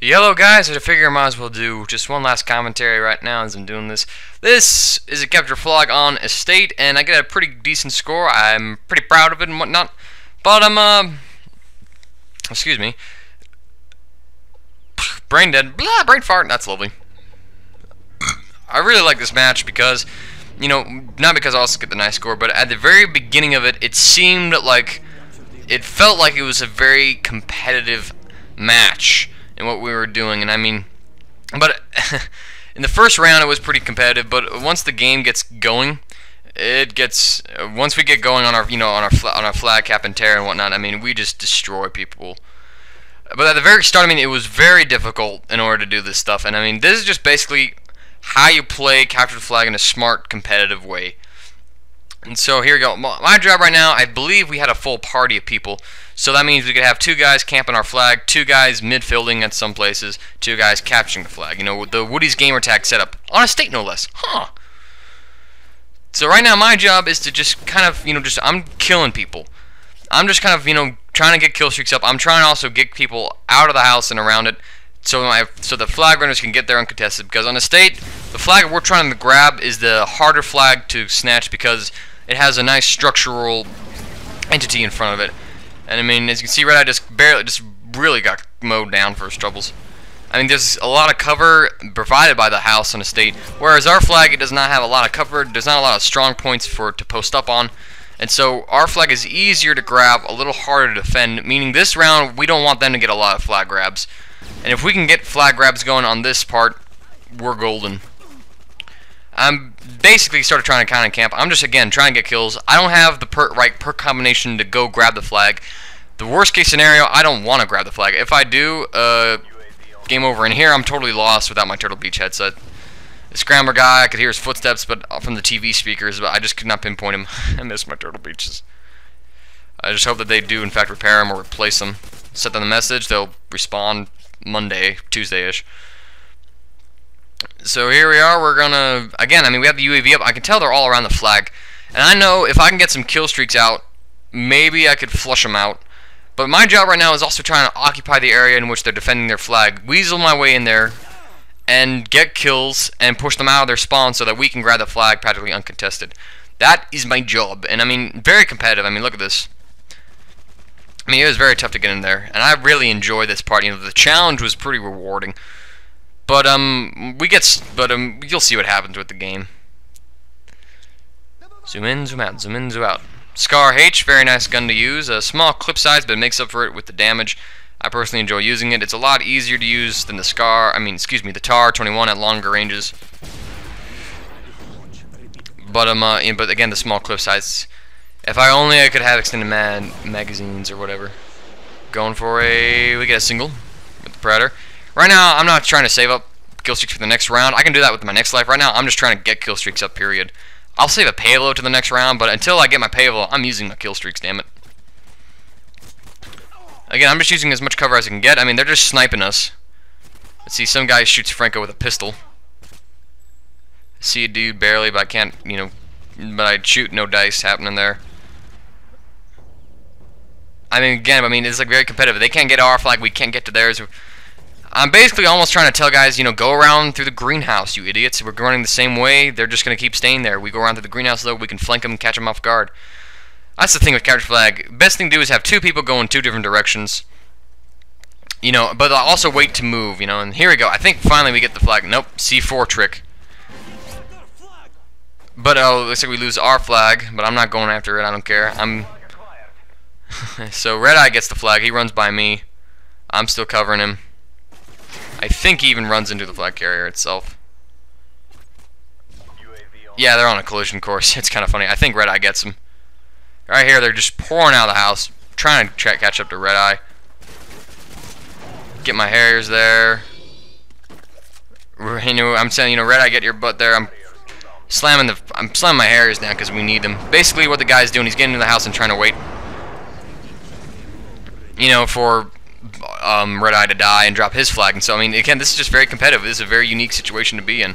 Yellow guys, I figure I might as well do just one last commentary right now as I'm doing this. This is a capture flag on Estate, and I get a pretty decent score. I'm pretty proud of it and whatnot. But I'm, excuse me. Brain dead. Blah, brain fart. That's lovely. I really like this match because, you know, not because I also get the nice score, but at the very beginning of it, it seemed like, it felt like it was a very competitive match in what we were doing. And I mean, but in the first round it was pretty competitive, but once the game gets going, it gets, once we get going on our, you know, on our flag cap and tear and whatnot, I mean, we just destroy people. But at the very start, I mean, it was very difficult in order to do this stuff, and I mean, this is just basically how you play capture the flag in a smart, competitive way. And so here we go. My job right now, I believe we had a full party of people. So that means we could have 2 guys camping our flag, 2 guys midfielding at some places, 2 guys capturing the flag. You know, with the Woody's gamer tag setup on Estate, no less. Huh. So right now, my job is to just kind of, you know, I'm killing people. I'm just kind of, you know, trying to get kill streaks up. I'm trying to also get people out of the house and around it, so the flag runners can get there uncontested. Because on Estate, the flag we're trying to grab is the harder flag to snatch because it has a nice structural entity in front of it. And I mean, as you can see, Red Eye just really got mowed down for his troubles. I mean, there's a lot of cover provided by the house on Estate, whereas our flag, it does not have a lot of cover. There's not a lot of strong points for it to post up on. And so our flag is easier to grab, a little harder to defend, meaning this round we don't want them to get a lot of flag grabs. And if we can get flag grabs going on this part, we're golden. I'm basically started trying to kind of camp. I'm just, again, trying to get kills. I don't have the right perk combination to go grab the flag. The worst case scenario, I don't want to grab the flag. If I do, game over. And here I'm totally lost without my Turtle Beach headset. The scrambler guy, I could hear his footsteps but from the TV speakers, but I just could not pinpoint him. I miss my Turtle Beaches. I just hope that they do in fact repair them or replace them. Set them the message, they'll respond Monday, Tuesday-ish. So here we are, we're gonna, again, I mean, we have the UAV up. I can tell they're all around the flag. And I know if I can get some kill streaks out, maybe I could flush them out. But my job right now is also trying to occupy the area in which they're defending their flag, weasel my way in there, and get kills and push them out of their spawn so that we can grab the flag practically uncontested. That is my job, and I mean, very competitive. I mean, look at this. I mean, it was very tough to get in there, and I really enjoy this part. You know, the challenge was pretty rewarding. But you'll see what happens with the game. Zoom in, zoom out, zoom in, zoom out. Scar H, very nice gun to use. A small clip size, but it makes up for it with the damage. I personally enjoy using it. It's a lot easier to use than the the TAR 21 at longer ranges. But again, the small clip size. If I could have extended magazines or whatever. We get a single with the Predator. Right now, I'm not trying to save up kill streaks for the next round. I can do that with my next life. Right now, I'm just trying to get kill streaks up, period. I'll save a payload to the next round, but until I get my payload, I'm using my kill streaks, damn it. Again, I'm just using as much cover as I can get. I mean, they're just sniping us. Let's see, some guy shoots Franco with a pistol. I see a dude barely, but I can't, you know, but I'd shoot, no dice happening there. I mean, again, it's like very competitive. They can't get our flag, we can't get to theirs. I'm basically almost trying to tell guys, you know, go around through the greenhouse, you idiots. We're running the same way. They're just going to keep staying there. We go around through the greenhouse, though. We can flank them and catch them off guard. That's the thing with capture flag. Best thing to do is have 2 people go in 2 different directions. You know, but I'll also wait to move, you know. And here we go. I think finally we get the flag. Nope, C4 trick. But looks like we lose our flag, but I'm not going after it. I don't care. So Red Eye gets the flag. He runs by me. I'm still covering him. I think he even runs into the flag carrier itself. Yeah, they're on a collision course. It's kind of funny. I think Red Eye gets him. Right here, they're just pouring out of the house, trying to catch up to Red Eye. Get my Harriers there. You know, I'm saying, you know, Red Eye, get your butt there. I'm slamming my Harriers down because we need them. Basically, what the guy's doing, he's getting into the house and trying to wait, you know, for Red Eye to die and drop his flag. And so, I mean, again, this is just very competitive. This is a very unique situation to be in.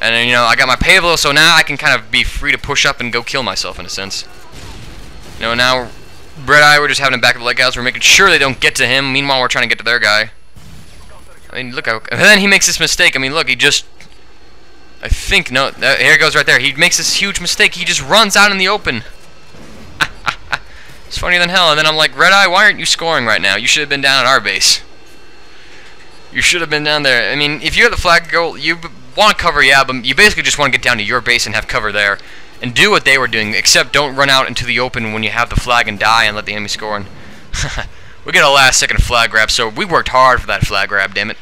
And then, you know, I got my Pavlo, so now I can kind of be free to push up and go kill myself in a sense. You know, now Red Eye, we're just having him back of the leg outs. We're making sure they don't get to him. Meanwhile, we're trying to get to their guy. I mean, look how... And then he makes this mistake. I mean, look, he just... I think, no, here it goes right there. He makes this huge mistake. He just runs out in the open. It's funnier than hell. And then I'm like, Red Eye, why aren't you scoring right now? You should have been down at our base. You should have been down there. I mean, if you have the flag goal, you want to cover, yeah, but you basically just want to get down to your base and have cover there. And do what they were doing, except don't run out into the open when you have the flag and die and let the enemy score. And we get a last-second flag grab, so we worked hard for that flag grab, damn it.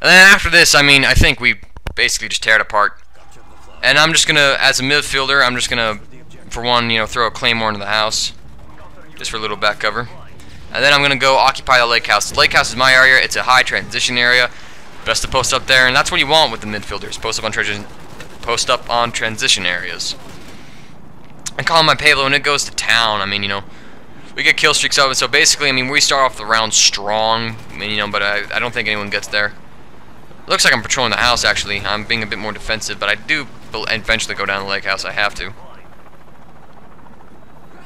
And then after this, I mean, I think we basically just tear it apart. And I'm just gonna, as a midfielder, I'm just gonna, for one, you know, throw a claymore into the house, just for a little back cover. And then I'm gonna go occupy the lake house. The lake house is my area. It's a high transition area. Best to post up there, and that's what you want with the midfielders. Post up on transition areas. I call my payload and it goes to town. I mean, you know, we get kill streaks of it. So basically, I mean, we start off the round strong. I mean, you know, but I don't think anyone gets there. Looks like I'm patrolling the house, actually. I'm being a bit more defensive, but I do eventually go down the lake house. I have to.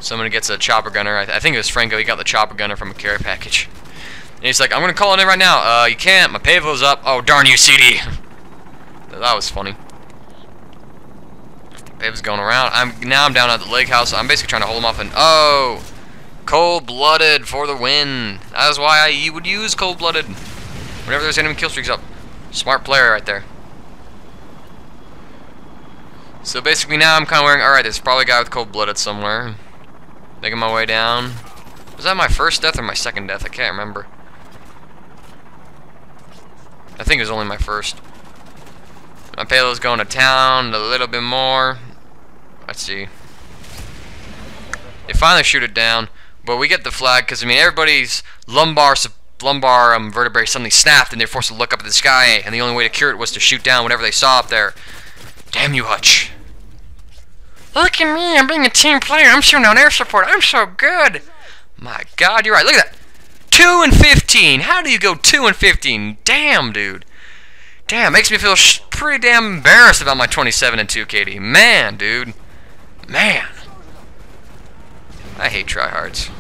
Someone gets a chopper gunner. I think it was Franco. He got the chopper gunner from a care package. And he's like, I'm going to call it in right now. You can't. My payload's up. Oh, darn you, CD. That was funny. Payload's going around. Now I'm down at the lake house. I'm basically trying to hold him off. And oh, cold-blooded for the win. That is why you would use cold-blooded whenever there's enemy kill streaks up. Smart player right there. So basically now I'm kind of wearing... Alright, there's probably a guy with cold-blooded somewhere. Making my way down. Was that my first death or my second death? I can't remember. I think it was only my first. My payload's going to town a little bit more. Let's see. They finally shoot it down. But we get the flag because, I mean, everybody's lumbar vertebrae suddenly snapped and they're forced to look up at the sky, and the only way to cure it was to shoot down whatever they saw up there. Damn you, Hutch. Look at me, I'm being a team player. I'm shooting down air support. I'm so good. My God, you're right. Look at that. 2 and 15. How do you go 2 and 15? Damn, dude. Damn, makes me feel pretty damn embarrassed about my 27 and 2 KD. Man, dude. Man. I hate tryhards.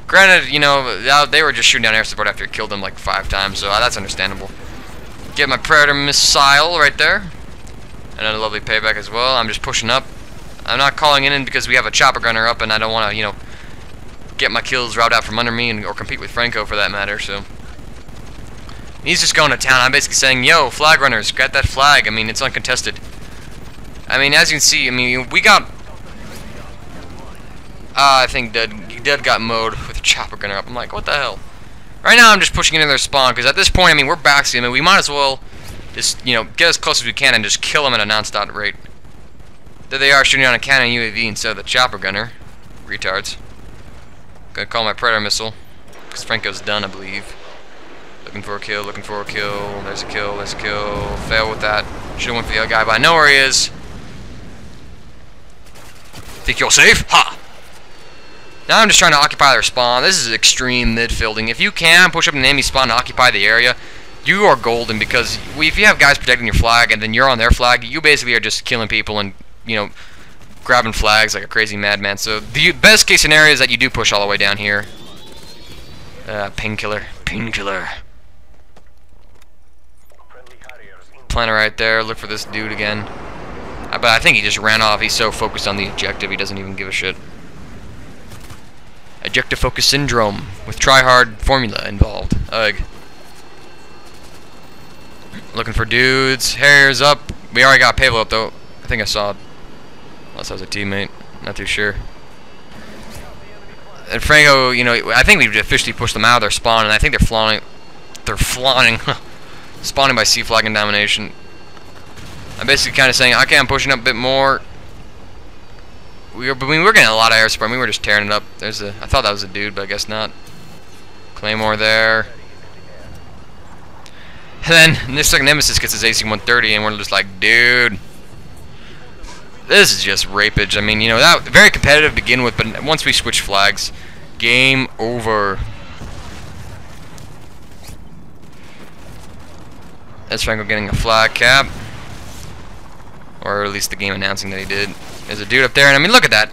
Granted, you know, they were just shooting down air support after I killed them like 5 times, so that's understandable. Get my Predator missile right there. Another lovely payback as well. I'm just pushing up. I'm not calling in because we have a chopper gunner up and I don't want to, you know, get my kills robbed out from under me or compete with Franco for that matter, so. He's just going to town. I'm basically saying, yo, flag runners, get that flag. I mean, it's uncontested. I mean, as you can see, I mean, we got... I think Dead got mowed with a chopper gunner up. I'm like, what the hell? Right now, I'm just pushing into their spawn, because at this point, I mean, we're backseating. I mean, we might as well just, you know, get as close as we can and just kill them at a non-stop rate. There they are, shooting on a cannon UAV instead of the chopper gunner. Retards. Gonna call my Predator missile, because Franco's done, I believe. Looking for a kill, looking for a kill. There's a kill, there's a kill. Fail with that. Should've went for the other guy, but I know where he is. Think you're safe? Ha! Now I'm just trying to occupy their spawn. This is extreme midfielding. If you can push up an enemy spawn and occupy the area, you are golden, because if you have guys protecting your flag and then you're on their flag, you basically are just killing people and, you know, grabbing flags like a crazy madman. So the best case scenario is that you do push all the way down here. Painkiller. Painkiller. Planner right there. Look for this dude again. But I think he just ran off. He's so focused on the objective, he doesn't even give a shit. Objective focus syndrome with tryhard formula involved. Ugh. Looking for dudes. Hair's up. We already got Pablo up though. I think I saw it. Unless I was a teammate. Not too sure. And Franco, you know, I think we've officially pushed them out of their spawn, and I think they're flaunting. Spawning by C flag and domination. I'm basically kind of saying, okay, I'm pushing up a bit more. We're getting a lot of air support. We were just tearing it up. I thought that was a dude, but I guess not. Claymore there. And then this second Nemesis gets his AC-130, and we're just like, dude, this is just rapage. I mean, you know, that very competitive to begin with, but once we switch flags, game over. That's Franco getting a flag cap, or at least the game announcing that he did. There's a dude up there, and I mean, look at that.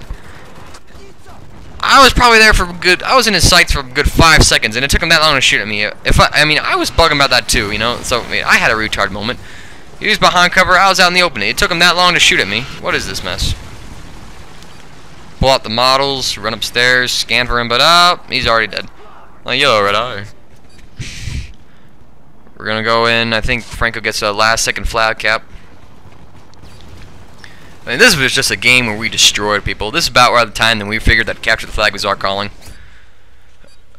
I was probably there for I was in his sights for a good 5 seconds, and it took him that long to shoot at me. I mean, I was bugging about that too, you know. So I mean, I had a retard moment. He was behind cover, I was out in the open. It took him that long to shoot at me. What is this mess? Pull out the models, run upstairs, scan for him, but he's already dead. Like, yellow red eye. We're gonna go in. I think Franco gets a last-second flag cap. I mean, this was just a game where we destroyed people. This is about around the time that we figured that capture the flag was our calling.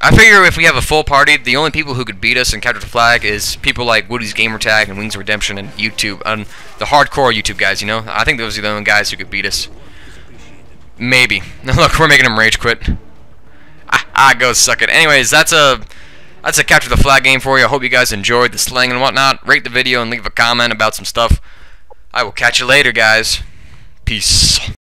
I figure if we have a full party, the only people who could beat us and capture the flag is people like Woody's Gamertag and Wings of Redemption and YouTube, and the hardcore YouTube guys, you know? I think those are the only guys who could beat us. Maybe. Look, we're making him rage quit. Go suck it. Anyways, that's a capture the flag game for you. I hope you guys enjoyed the slang and whatnot. Rate the video and leave a comment about some stuff. I will catch you later, guys. Peace.